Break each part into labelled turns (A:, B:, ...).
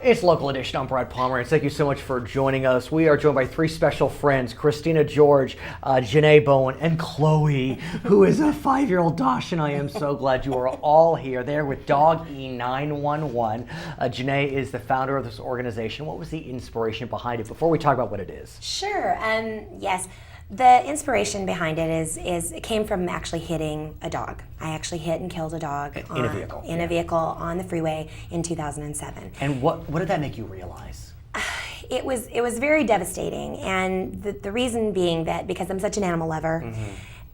A: It's Local Edition. I'm Brad Pomerance. Thank you so much for joining us. We are joined by three special friends, Christina, George, Genete Bowen, and Chloe, who is a 5-year-old Dachshund. I am so glad you are all here. They're with Dog E911. Genete is the founder of this organization. What was the inspiration behind it before we talk about what it is?
B: Sure. Yes. The inspiration behind it is it came from actually hitting a dog. I actually hit and killed a dog
A: in a vehicle.
B: In a vehicle on the freeway in 2007.
A: And what did that make you realize?
B: It was very devastating, and the reason being that because I'm such an animal lover,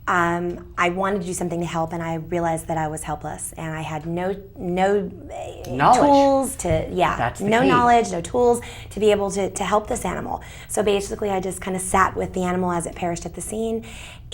B: I wanted to do something to help, and I realized that I was helpless, and I had no tools to knowledge, no tools to be able to help this animal. So basically, I just kind of sat with the animal as it perished at the scene,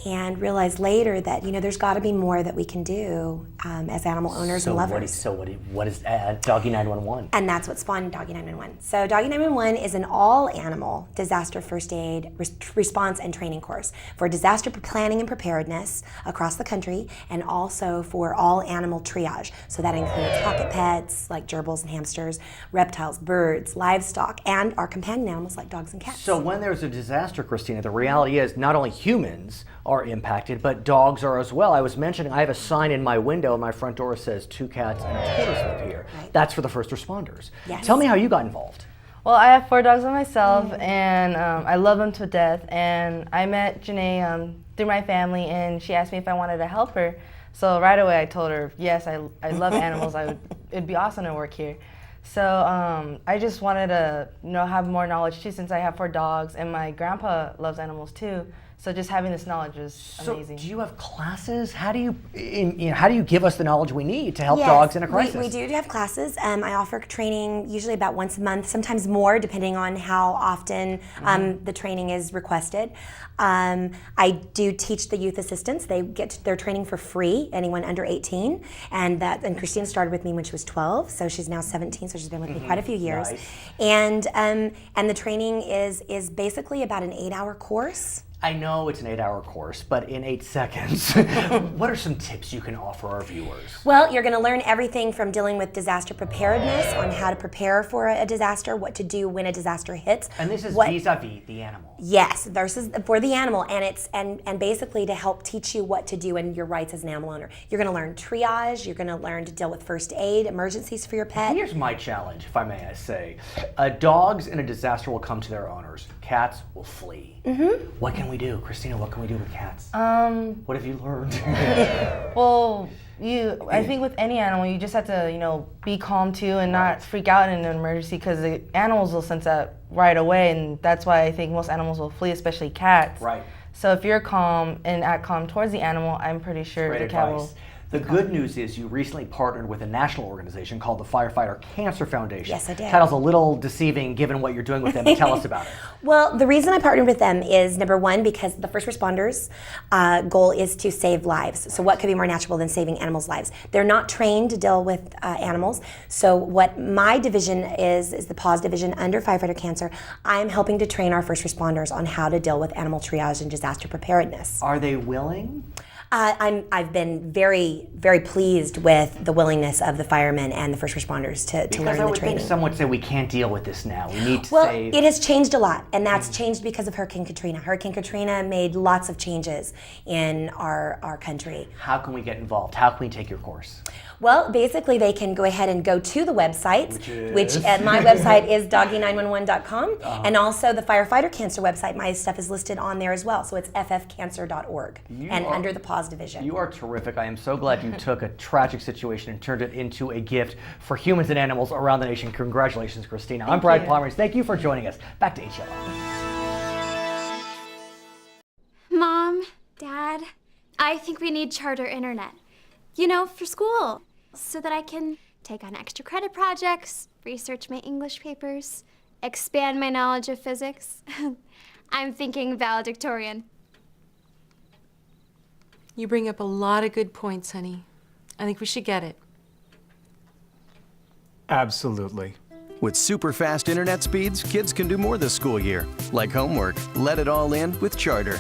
B: and realized later that there's got to be more that we can do as animal owners and lovers.
A: What is Dog E911?
B: And that's what spawned Dog E911. So Dog E911 is an all-animal disaster first aid response and training course for disaster planning and preparedness across the country, and also for all-animal triage. So that includes pocket pets like gerbils and hamsters, reptiles, birds, livestock, and our companion animals like dogs and cats.
A: So when there's a disaster, Christina, the reality is not only humans are impacted, but dogs are as well. I was mentioning I have a sign in my window and my front door says 2 cats and a tortoise live here.
B: Right.
A: That's for the first responders.
B: Yes.
A: Tell me how you got involved.
C: Well, I have 4 dogs of myself, and I love them to death. And I met Genete through my family, and she asked me if I wanted to help her. So right away I told her, yes, I love animals. It'd be awesome to work here. So I just wanted to have more knowledge too, since I have 4 dogs, and my grandpa loves animals too. So just having this knowledge is amazing.
A: So do you have classes? How do you give us the knowledge we need to help dogs in a crisis?
B: We do have classes. I offer training usually about once a month, sometimes more, depending on how often the training is requested. I do teach the youth assistants. They get their training for free, anyone under 18. And Christina started with me when she was 12, so she's now 17, so she's been with me quite a few years. Nice. And the training is basically about an 8-hour course.
A: I know it's an 8-hour course, but in 8 seconds, what are some tips you can offer our viewers?
B: Well, you're going to learn everything from dealing with disaster preparedness, on how to prepare for a disaster, what to do when a disaster hits.
A: And this is vis-a-vis the animal.
B: Yes, versus for the animal, and it's and basically to help teach you what to do and your rights as an animal owner. You're going to learn triage. You're going to learn to deal with first aid, emergencies for your pet.
A: Here's my challenge, if I may say. Dogs in a disaster will come to their owners. Cats will flee. What can we do? Christina, what can we do with cats? What have you learned?
C: Well, I think with any animal, you just have to, be calm too, and not freak out in an emergency, because the animals will sense that right away, and that's why I think most animals will flee, especially cats.
A: Right.
C: So if you're calm and act calm towards the animal, I'm pretty sure the cat will.
A: The good news is you recently partnered with a national organization called the Firefighter Cancer Foundation.
B: Yes, I did.
A: Title's a little deceiving given what you're doing with them, but tell us about it.
B: Well, the reason I partnered with them is, number one, because the first responders' goal is to save lives. So what could be more natural than saving animals' lives? They're not trained to deal with animals. So what my division is the PAWS division under Firefighter Cancer. I'm helping to train our first responders on how to deal with animal triage and disaster preparedness.
A: Are they willing?
B: I've been very, very pleased with the willingness of the firemen and the first responders to learn the training.
A: Because I would think some would say we can't deal with this now. We need to save.
B: Well, it has changed a lot, and that's changed because of Hurricane Katrina. Hurricane Katrina made lots of changes in our country.
A: How can we get involved? How can we take your course?
B: Well, basically, they can go ahead and go to the website, which my website is doggy911.com, and also the Firefighter Cancer website. My stuff is listed on there as well, so it's ffcancer.org, under the PAWS division.
A: You are terrific. I am so glad you took a tragic situation and turned it into a gift for humans and animals around the nation. Congratulations, Christina. I'm Brad Pomerance. Thank you for joining us. Back to HLO.
D: Mom, Dad, I think we need charter internet. For school, so that I can take on extra credit projects, research my English papers, expand my knowledge of physics. I'm thinking valedictorian.
E: You bring up a lot of good points, honey. I think we should get it.
F: Absolutely.
G: With super fast internet speeds, kids can do more this school year. Like homework, let it all in with Charter.